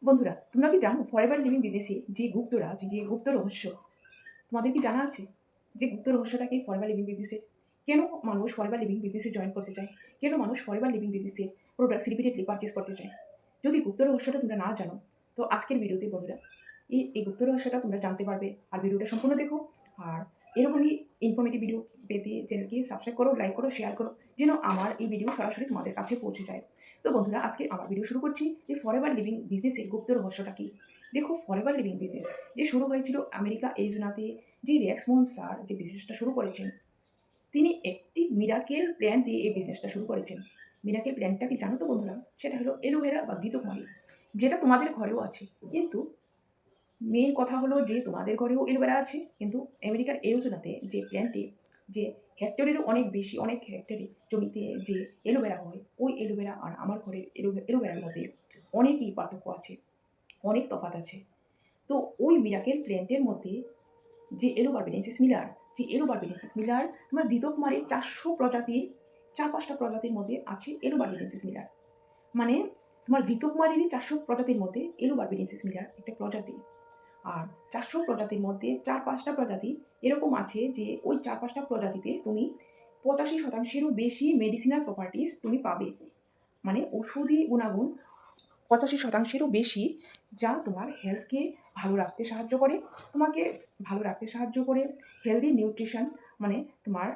বন্ধুরা, তোমরা কি জানো ফরএভার লিভিং বিজনেসে যে গুপ্ত রহস্য তোমাদের কি জানা আছে? যে গুপ্ত রহস্যটা কি ফরএভার লিভিং বিজনেসে? কেন মানুষ ফরএভার লিভিং বিজনেসে জয়েন করতে চায়? কেন মানুষ ফরএভার লিভিং বিজনেসের প্রোডাক্টস রিপিটেডলি পারচেজ করতে চায়? যদি গুপ্ত রহস্যটা তোমরা না জানো, তো আজকের ভিডিওতে বন্ধুরা এই গুপ্ত রহস্যটা তোমরা জানতে পারবে। আর ভিডিওটা সম্পূর্ণ দেখো। আর এরকমই ইনফরমেটিভ ভিডিও পেতে চ্যানেলকে সাবস্ক্রাইব করো, লাইক করো, শেয়ার করো, যেন আমার এই ভিডিও সরাসরি তোমাদের কাছে পৌঁছে যায়। তো বন্ধুরা, আজকে আমার ভিডিও শুরু করছি যে ফরএভার লিভিং বিজনেসের গুপ্ত রহস্যটা কি। দেখো, ফরএভার লিভিং বিজনেস যে শুরু হয়েছিল আমেরিকা এরিজোনাতে, যে রেক্সমোহন স্যার যে বিজনেসটা শুরু করেছেন, তিনি একটি মিরাকেল প্ল্যান দিয়ে এই বিজনেসটা শুরু করেছেন। মিরাকেল প্ল্যানটা কি জানো তো বন্ধুরা? সেটা হলো এলোভেরা বা ঘৃতকুমারী, যেটা তোমাদের ঘরেও আছে। কিন্তু মেইন কথা হলো যে তোমাদের ঘরেও এলোভেরা আছে, কিন্তু আমেরিকার এরিজোনাতে যে প্ল্যান্টে, যে হেক্টরেরও অনেক বেশি, অনেক হেক্টরে জমিতে যে এলোভেরা হয়, ওই এলোভেরা আর আমার ঘরের এলোভেরার মধ্যে অনেকই পার্থক্য আছে, অনেক তফাৎ আছে। তো ওই মিরাকেল প্ল্যান্টের মধ্যে যে এলোবারবিনেসিস মিলার, তোমার ঘৃতকুমারীর 400 প্রজাতির, 4-5টা প্রজাতির মধ্যে আছে এলোবারবিনেসিস মিলার। মানে তোমার ঘৃতকুমারীরই 400 প্রজাতির মধ্যে এলোবারবিনেসিস মিলার একটা প্রজাতি। আর 400 প্রজাতির মধ্যে 4-5টা প্রজাতি এরকম আছে যে ওই 4-5টা প্রজাতিতে তুমি 85%-এরও বেশি মেডিসিনাল প্রপার্টিস তুমি পাবে। মানে ওষুধি গুণাগুণ 85%-এরও বেশি, যা তোমার হেলথকে ভালো রাখতে সাহায্য করে, তোমাকে ভালো রাখতে সাহায্য করে। হেলদি নিউট্রিশন, মানে তোমার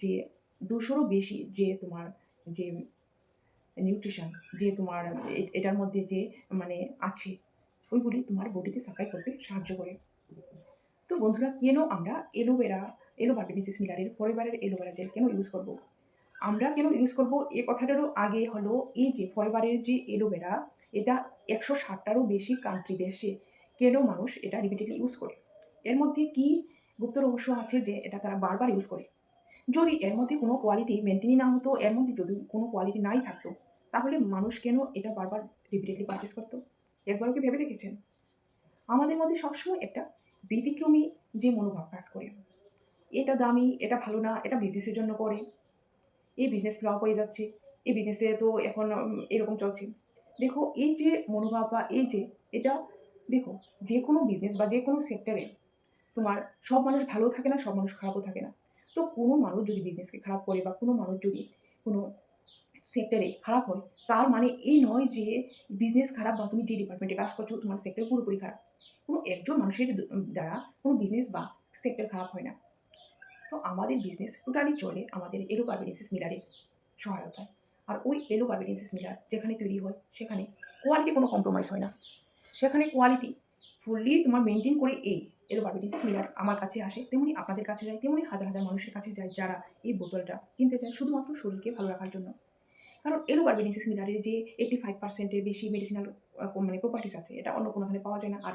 যে 200-রও বেশি যে তোমার যে নিউট্রিশন, যে তোমার এটার মধ্যে যে মানে আছে, ওইগুলি তোমার বডিতে সাপ্লাই করতে সাহায্য করে। তো বন্ধুরা, কেন আমরা এলোবারবিনেসিস মিলারের ফরএভারের এলোভেরা জেল কেন ইউজ করব? আমরা কেন ইউজ করব এ কথাটারও আগে হলো এই যে ফরএভারের যে এলোভেরা, এটা 160টারও বেশি কান্ট্রি দেশে কেন মানুষ এটা রিপিটেডলি ইউজ করে। এর মধ্যে কি গুপ্ত রহস্য আছে যে এটা তারা বারবার ইউজ করে? যদি এর মধ্যে কোনো কোয়ালিটি মেনটেনই না হতো, এর মধ্যে যদি কোনো কোয়ালিটি নাই থাকতো, তাহলে মানুষ কেন এটা বারবার রিপিটেডলি পারচেস করতো? একবারও কি ভেবে দেখেছেন? আমাদের মধ্যে সবসময় একটা ব্যতিক্রমী যে মনোভাব কাজ করে। এটা দামি, এটা ভালো না, এটা বিজনেসের জন্য করে, এই বিজনেস ফ্লপ হয়ে যাচ্ছে, এই বিজনেসে তো এখন এরকম চলছে। দেখো, এই যে মনোভাব বা এই যে এটা, দেখো, যে কোনো বিজনেস বা যে কোনো সেক্টরে তোমার সব মানুষ ভালো থাকে না, সব মানুষ খারাপও থাকে না। তো কোনো মানুষ যদি বিজনেসকে খারাপ করে বা কোনো মানুষ যদি কোনো সেক্টরে খারাপ হয়, তার মানে এই নয় যে বিজনেস খারাপ বা তুমি যে ডিপার্টমেন্টে কাজ করছো তোমার সেক্টর পুরোপুরি খারাপ। কোনো একজন মানুষের দ্বারা কোনো বিজনেস বা সেক্টর খারাপ হয় না। তো আমাদের বিজনেস টোটালি চলে আমাদের এলোবারবিনেসিস মিলারের সহায়তায়। আর ওই এলোবারবিনেসিস মিলার যেখানে তৈরি হয়, সেখানে কোয়ালিটি কোনো কম্প্রোমাইজ হয় না। সেখানে কোয়ালিটি ফুললি তোমার মেনটেন করে এই এলোবারবিনেসিস মিলার আমার কাছে আসে, তেমনি আপনাদের কাছে যায়, তেমনি হাজার হাজার মানুষের কাছে যায়, যারা এই বোতলটা কিনতে চায় শুধুমাত্র শরীরকে ভালো রাখার জন্য। কারণ এলোবারবিনেসিস মিলারের যে 85%-এর বেশি মেডিসিনাল মানে প্রপার্টিস আছে, এটা অন্য কোনোখানে পাওয়া যায় না। আর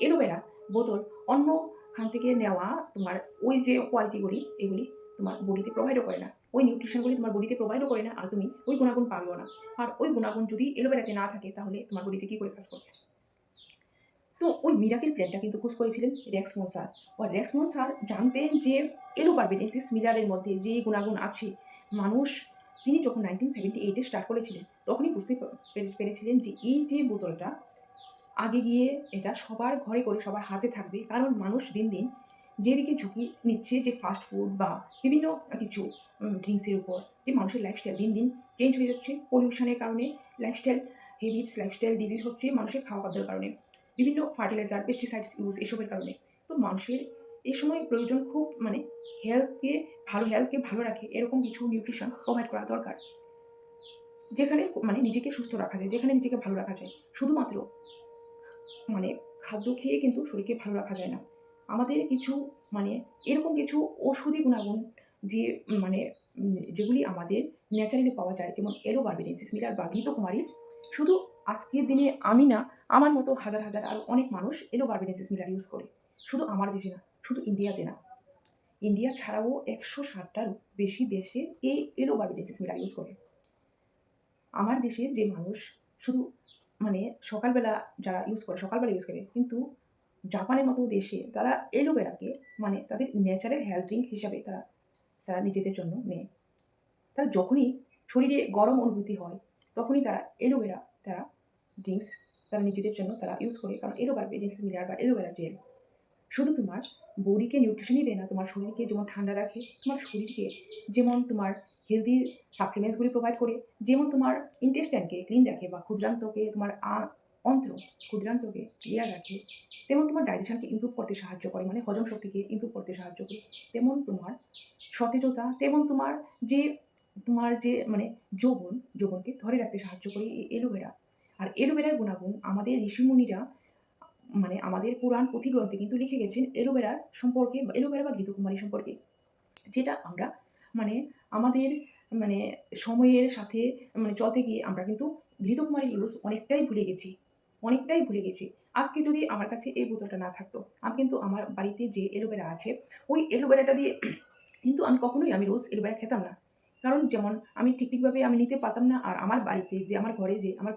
এলোভেরা বোতল অন্য খান থেকে নেওয়া তোমার ওই যে কোয়ালিটিগুলি, এগুলি তোমার বডিতে প্রোভাইডও করে না, ওই নিউট্রিশনগুলি তোমার বডিতে প্রোভাইডও করে না, আর তুমি ওই গুণাগুণ পাবেও না। আর ওই গুণাগুণ যদি এলোভেরাতে না থাকে, তাহলে তোমার বডিতে কী করে কাজ করবে? তো ওই মিরাকেল প্ল্যানটা কিন্তু খোঁজ করেছিলেন রেক্সমোহন স্যার। ও রেক্সমোহন স্যার জানতেন যে এলোবারবিনেসিস মিলারের মধ্যে যে গুণাগুণ আছে, মানুষ, তিনি যখন 1978-এ স্টার্ট করেছিলেন, তখনই বুঝতে পেরেছিলেন যে এই যে বোতলটা আগে গিয়ে এটা সবার ঘরে করে সবার হাতে থাকবে। কারণ মানুষ দিন দিন যেদিকে ঝুঁকি নিচ্ছে, যে ফাস্ট ফুড বা বিভিন্ন কিছু ড্রিঙ্কসের উপর, যে মানুষের লাইফস্টাইল দিন দিন চেঞ্জ হয়ে যাচ্ছে পলিউশনের কারণে, লাইফস্টাইল হ্যাবিটস, লাইফস্টাইল ডিজিজ হচ্ছে মানুষের খাওয়া খাদ্যের কারণে, বিভিন্ন ফার্টিলাইজার, পেস্টিসাইডস ইউজ, এসবের কারণে। তো মানুষের এ সময় প্রয়োজন খুব, মানে হেলথকে ভালো রাখে এরকম কিছু নিউট্রিশন প্রোভাইড করা দরকার, যেখানে মানে নিজেকে সুস্থ রাখা যায়, যেখানে নিজেকে ভালো রাখা যায়। শুধুমাত্র মানে খাদ্য খেয়ে কিন্তু শরীরকে ভালো রাখা যায় না। আমাদের কিছু, মানে এরকম কিছু ঔষধি গুণাগুণ, যে মানে যেগুলি আমাদের ন্যাচারালি পাওয়া যায়, যেমন এলোবারবিনেসিস মিলার বা ঘৃতকুমারী। শুধু আজকের দিনে আমি না, আমার মতো হাজার হাজার আরও অনেক মানুষ এলোবারবিনেসিস মিলার ইউজ করে। শুধু আমার দেশে না, শুধু ইন্ডিয়াতে না, ইন্ডিয়া ছাড়াও 160টারও বেশি দেশে এই এলোবারবিনেসিস মিলার ইউজ করে। আমার দেশে যে মানুষ শুধু, মানে সকালবেলা যারা ইউজ করে, সকালবেলা ইউজ করে, কিন্তু জাপানের মতো দেশে তারা এলোভেরাকে, মানে তাদের ন্যাচারাল হেলথ ড্রিঙ্ক হিসাবে তারা তারা নিজেদের জন্য নেয়। তারা যখনই শরীরে গরম অনুভূতি হয়, তখনই তারা এলোভেরা তারা ড্রিঙ্কস তারা নিজেদের জন্য তারা ইউজ করে, কারণ এলোভেরা মেডিসিন মিলার বা এলোভেরা জেল শুধু তোমার বডিকে নিউট্রিশনই দেয় না, তোমার শরীরকে যেমন ঠান্ডা রাখে, তোমার শরীরকে যেমন তোমার হেলদি সাপ্লিমেন্টসগুলি প্রোভাইড করে, যেমন তোমার ইন্টেস্টাইনকে ক্লিন রাখে বা ক্ষুদ্রান্তকে তোমার অন্ত্র ক্ষুদ্রান্তকে ক্লিয়ার রাখে, তেমন তোমার ডাইজেশনকে ইমপ্রুভ করতে সাহায্য করে, মানে হজম শক্তিকে ইমপ্রুভ করতে সাহায্য করে, তেমন তোমার সতেজতা, তেমন তোমার যে মানে যৌবনকে ধরে রাখতে সাহায্য করে এই এলোভেরা। আর এলোভেরার গুণাগুণ আমাদের ঋষিমুনিরা মানে আমাদের পুরাণ পুঁথিগ্রন্থে কিন্তু লিখে গেছেন এলোভেরার সম্পর্কে, এলোভেরা বা ঘৃতকুমারী সম্পর্কে, যেটা আমরা মানে আমাদের মানে সময়ের সাথে মানে চলতে গিয়ে আমরা কিন্তু ঘৃতকুমারীর ইউজ অনেকটাই ভুলে গেছি। আজকে যদি আমার কাছে এই বোতলটা না থাকতো, আমি কিন্তু আমার বাড়িতে যে এলোভেরা আছে ওই এলোভেরাটা দিয়ে কিন্তু আমি রোজ এলোভেরা খেতাম না, কারণ যেমন আমি ঠিকভাবে আমি নিতে পারতাম না। আর আমার বাড়িতে যে আমার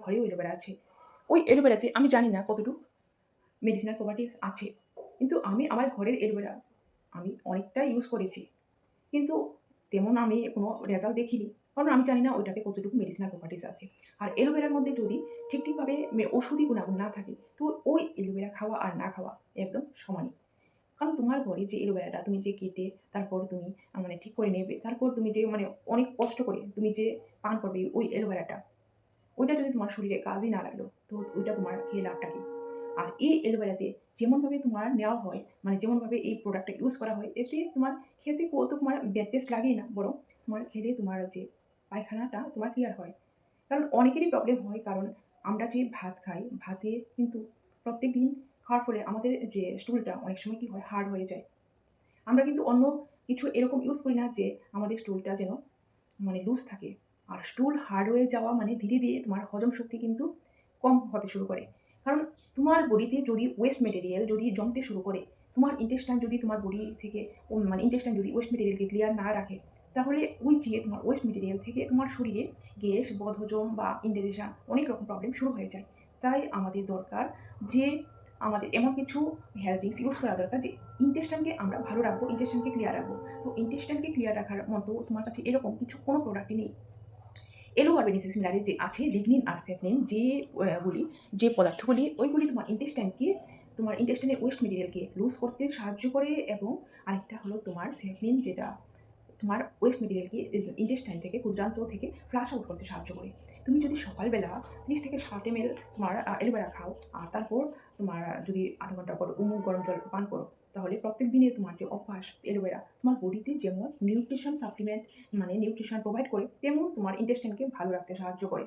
ঘরেও এলোভেরা আছে, ওই এলোভেরাতে আমি জানি না কতটুকু মেডিসিনাল প্রপার্টিস আছে, কিন্তু আমি আমার ঘরের এলোভেরা আমি অনেকটা ইউজ করেছি, কিন্তু তেমন আমি কোনো রেজাল্ট দেখিনি, কারণ আমি জানি না ওইটাতে কতটুকু মেডিসিনাল প্রপার্টিস আছে। আর এলোভেরার মধ্যে যদি ঠিকভাবে ওষুধি গুণাগুণ না থাকে, তো ওই এলোভেরা খাওয়া আর না খাওয়া একদম সমানই। কারণ তোমার ঘরে যে এলোভেরাটা তুমি যে কেটে তারপর তুমি মানে ঠিক করে নেবে, তারপর তুমি যে মানে অনেক কষ্ট করে তুমি যে পান করবে ওই এলোভেরাটা, ওইটা যদি তোমার শরীরে কাজই না লাগলো, তো ওইটা তোমার খেয়ে লাভটা কি? আর এই এলোভেরাতে যেমনভাবে তোমার নেওয়া হয়, মানে যেমনভাবে এই প্রোডাক্টটা ইউজ করা হয়, এতে তোমার খেতে তোমার ব্যাড টেস্ট লাগেই না, বরং তোমার খেলে তোমার যে পায়খানাটা তোমার ক্লিয়ার হয়। কারণ অনেকেরই প্রবলেম হয়, কারণ আমরা যে ভাত খাই, ভাতে কিন্তু প্রত্যেক দিন খাওয়ার ফলে আমাদের যে স্টুলটা অনেক সময় কী হয়, হার্ড হয়ে যায়। আমরা কিন্তু অন্য কিছু এরকম ইউজ করি না যে আমাদের স্টুলটা যেন মানে লুজ থাকে। আর স্টুল হার্ড হয়ে যাওয়া মানে ধীরে ধীরে তোমার হজম শক্তি কিন্তু কম হতে শুরু করে। কারণ তোমার বডিতে যদি ওয়েস্ট মেটেরিয়াল যদি জমতে শুরু করে, তোমার ইন্টেস্টাইন যদি তোমার বডি থেকে মানে ইন্টেস্টাইন যদি ওয়েস্ট মেটেরিয়ালকে ক্লিয়ার না রাখে, তাহলে ওই যে তোমার ওয়েস্ট মেটেরিয়াল থেকে তোমার শরীরে গ্যাস, বদহজম বা ইনডাইজেশন অনেক রকম প্রবলেম শুরু হয়ে যায়। তাই আমাদের দরকার যে আমাদের এমন কিছু হেলথ ড্রিঙ্কস ইউজ করা দরকার যে ইন্টেস্টাইনকে আমরা ভালো রাখবো, ইন্টেস্টাইনকে ক্লিয়ার রাখবো। তো ইন্টেস্টাইনকে ক্লিয়ার রাখার মতো তোমার কাছে এরকম কিছু কোনো প্রোডাক্টই নেই। এলোবার্বেনিসিস মিলারে যে আছে লিগনিন আর সেফনিন, যে পদার্থগুলি ওইগুলি তোমার ইন্টেস্টাইনের ওয়েস্ট মেটেরিয়ালকে লুজ করতে সাহায্য করে, এবং আরেকটা হলো তোমার সেফনিন, যেটা তোমার ওয়েস্ট মেটেরিয়ালকে ইন্টেস্টাইন থেকে ক্ষুদ্রান্ত থেকে ফ্লাশ আউট করতে সাহায্য করে। তুমি যদি সকালবেলা 30 থেকে 60 ml তোমার এলোভেরা খাও, আর তারপর তোমার যদি আধা ঘন্টা পর গরম জল পান করো, তাহলে প্রত্যেক দিনের তোমার যে অভ্যাস এলোভেরা তোমার বডিতে যেমন নিউট্রিশন সাপ্লিমেন্ট মানে নিউট্রিশন প্রোভাইড করে, তেমন তোমার ইন্টেস্টাইনকে ভালো রাখতে সাহায্য করে।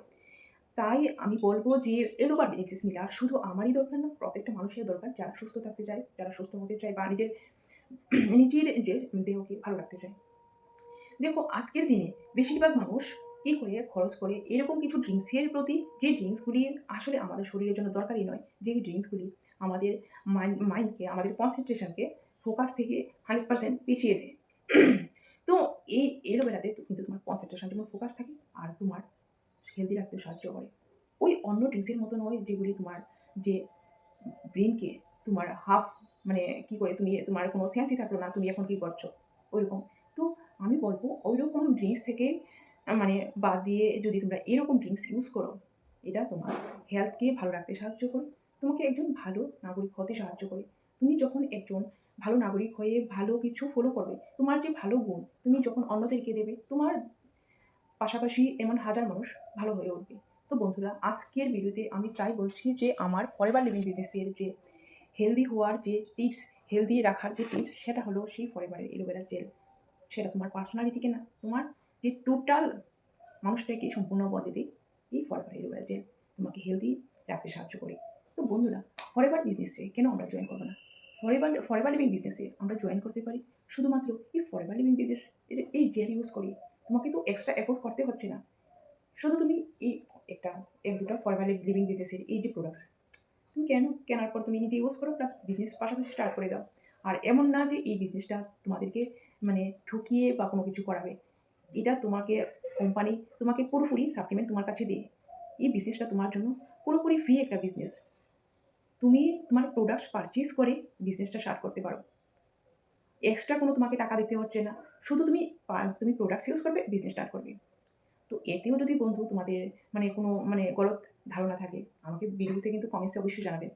তাই আমি বলবো যে এলোবার্বেনিসিস মিলার শুধু আমারই দরকার না, প্রত্যেকটা মানুষের দরকার, যারা সুস্থ থাকতে চায়, যারা সুস্থ হতে চায়, বা নিজের যে দেহকে ভালো রাখতে চায়। দেখো আজকের দিনে বেশিরভাগ মানুষ কী করে খরচ করে এরকম কিছু ড্রিঙ্কসের প্রতি, যে ড্রিঙ্কসগুলি আসলে আমাদের শরীরের জন্য দরকারই নয়, যে ড্রিঙ্কসগুলি আমাদের মাইন্ডকে, আমাদের কনসেন্ট্রেশনকে ফোকাস থেকে 100% পিছিয়ে দেয়। তো এই এলোভেরাতে কিন্তু তোমার কনসেন্ট্রেশন, তোমার ফোকাস থাকে, আর তোমার হেলদি রাখতে সাহায্য করে। ওই অন্য ড্রিঙ্কসের মতো নয় যেগুলি তোমার যে ব্রেনকে তোমার হাফ মানে কী করে তুমি তোমার কোনো সেন্সই থাকলো না তুমি এখন কী করছো ওইরকম। তো আমি বলবো ওইরকম ড্রিঙ্কস থেকে মানে বাদ দিয়ে যদি তোমরা এরকম ড্রিঙ্কস ইউজ করো, এটা তোমার হেলথকে ভালো রাখতে সাহায্য করে, তোমাকে একজন ভালো নাগরিক হতে সাহায্য করে। তুমি যখন একজন ভালো নাগরিক হয়ে ভালো কিছু ফলো করবে, তোমার যে ভালো গুণ তুমি যখন অন্যদেরকে দেবে, তোমার পাশাপাশি এমন হাজার মানুষ ভালো হয়ে উঠবে। তো বন্ধুরা, আজকের ভিডিওতে আমি তাই বলছি যে আমার ফরএভার লিভিং বিজনেসের যে হেলদি হওয়ার যে টিপস, হেলদি রাখার যে টিপস, সেটা হলো সেই ফরএভারের এলোভেরা জেল। সেটা তোমার পার্সোনালিটিকে না, তোমার যে টোটাল মানুষটাকে সম্পূর্ণ বদলে এই ফরএভার এলোভেরা জেল তোমাকে হেলদি রাখতে সাহায্য করে। তো বন্ধুরা, ফরএভার বিজনেসে কেন আমরা জয়েন করবো না? ফরএভার লিভিং বিজনেসে আমরা জয়েন করতে পারি শুধুমাত্র এই ফরএভার লিভিং বিজনেস এই জেল ইউজ করি। তোমাকে তো এক্সট্রা এফোর্ট করতে হচ্ছে না, শুধু তুমি এই এক দুটা ফরএভার লিভিং বিজনেসের এই যে প্রোডাক্টস তুমি কেনার পর তুমি নিজে ইউজ করো, প্লাস বিজনেস পাশাপাশি স্টার্ট করে দাও। আর এমন না যে এই বিজনেসটা তোমাদেরকে মানে ঠকিয়ে বা কোনো কিছু করাবে, এটা কোম্পানি তোমাকে পুরোপুরি সাপ্লিমেন্ট তোমার কাছে দিয়ে, এই বিজনেসটা তোমার জন্য পুরোপুরি ফ্রি একটা বিজনেস। তুমি তোমার প্রোডাক্টস পারচেজ করে বিজনেসটা স্টার্ট করতে পারো, এক্সট্রা কোনো তোমাকে টাকা দিতে হচ্ছে না, শুধু তুমি প্রোডাক্টস ইউজ করবে, বিজনেস স্টার্ট করবে। তো এতেও যদি বন্ধু তোমাদের মানে কোনো মানে গলত ধারণা থাকে, আমাকে ভিডিওতে কিন্তু কমেন্টসে অবশ্যই জানাবে।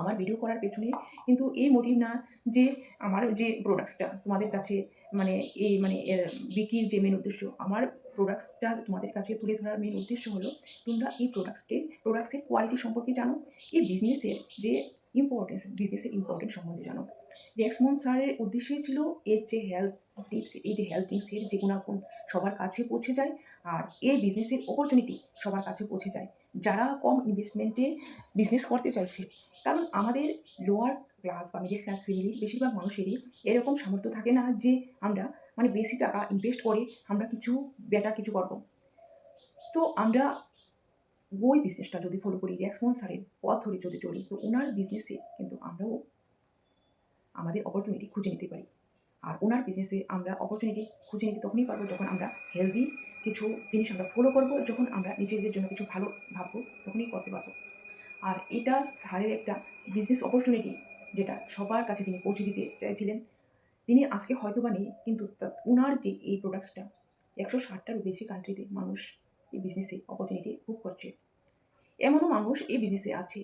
আমার ভিডিও করার পেছনে কিন্তু এই মোটিভ না যে আমার যে প্রোডাক্টসটা তোমাদের কাছে মানে এই মানে এর বিক্রির যে মেন উদ্দেশ্য, আমার প্রোডাক্টসটা তোমাদের কাছে তুলে ধরার মেন উদ্দেশ্য হলো তোমরা এই প্রোডাক্টসের কোয়ালিটি সম্পর্কে জানো, এই বিজনেসের যে বিজনেসের ইম্পর্টেন্স সম্বন্ধে জানো। রেক্সমন স্যারের উদ্দেশ্যই ছিল এর যে হেলথ টিপস, এই যে হেলথ টিপসের যে গুণাগুণ সবার কাছে পৌঁছে যায়, আর এই বিজনেসের অপরচুনিটি সবার কাছে পৌঁছে যায় যারা কম ইনভেস্টমেন্টে বিজনেস করতে চাইছে। কারণ আমাদের লোয়ার ক্লাস বা মিডল ক্লাস ফ্যামিলির বেশিরভাগ মানুষেরই এরকম সামর্থ্য থাকে না যে আমরা মানে বেশি টাকা ইনভেস্ট করে আমরা কিছু বেটার কিছু করবো। তো আমরা ওই বিজনেসটা যদি ফলো করি, রেক্সমন স্যারের পথ ধরে যদি চলি, তো ওনার বিজনেসে কিন্তু আমরাও আমাদের অপরচুনিটি খুঁজে নিতে পারি। আর ওনার বিজনেসে আমরা অপরচুনিটি খুঁজে নিতে তখনই পারবো যখন আমরা হেলদি কিছু জিনিস আমরা ফলো করবো, যখন আমরা নিজেদের জন্য কিছু ভালো ভাববো, তখনই করতে পারবো। আর এটা স্যারের একটা বিজনেস অপরচুনিটি যেটা সবার কাছে তিনি পৌঁছে দিতে চাইছিলেন। তিনি আজকে হয়তো বা নেই, কিন্তু ওনার যে এই প্রোডাক্টসটা 160টারও বেশি কান্ট্রিতে মানুষ এই বিজনেসে অপরচুনিটি ভোগ করছে। এমনও মানুষ এই বিজনেসে আছে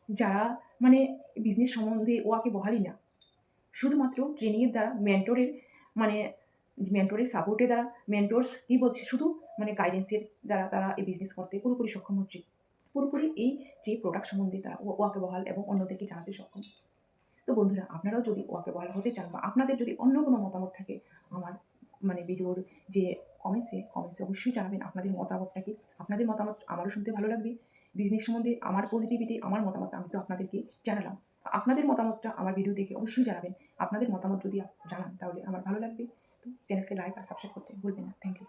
যারা মানে বিজনেস সম্বন্ধে ওয়াকে বহালই না, শুধুমাত্র ট্রেনিংয়ের দ্বারা মানে মেন্টরের সাপোর্টের দ্বারা মেন্টরস কী বলছে শুধু মানে গাইডেন্সের দ্বারা তারা এই বিজনেস করতে পুরোপুরি সক্ষম হচ্ছে, পুরোপুরি এই যে প্রোডাক্ট সম্বন্ধে তারা ওয়াকিবহাল এবং অন্যদেরকে জানাতে সক্ষম। তো বন্ধুরা, আপনারাও যদি ওয়াকিবহাল হতে চান বা আপনাদের যদি অন্য কোনো মতামত থাকে, আমার মানে ভিডিওর যে কমেন্টসে অবশ্যই জানাবেন আপনাদের মতামতটা কি। আপনাদের মতামত আমারও শুনতে ভালো লাগবে। বিজনেস সম্বন্ধে আমার পজিটিভিটি, আমার মতামত আমি তো আপনাদেরকে জানালাম। আপনাদের মতামতটা আমার ভিডিও দেখে অবশ্যই জানাবেন। আপনাদের মতামত যদি জানান তাহলে আমার ভালো লাগবে। তো চ্যানেলকে লাইক আর সাবস্ক্রাইব করতে ভুলবেন না। Thank you.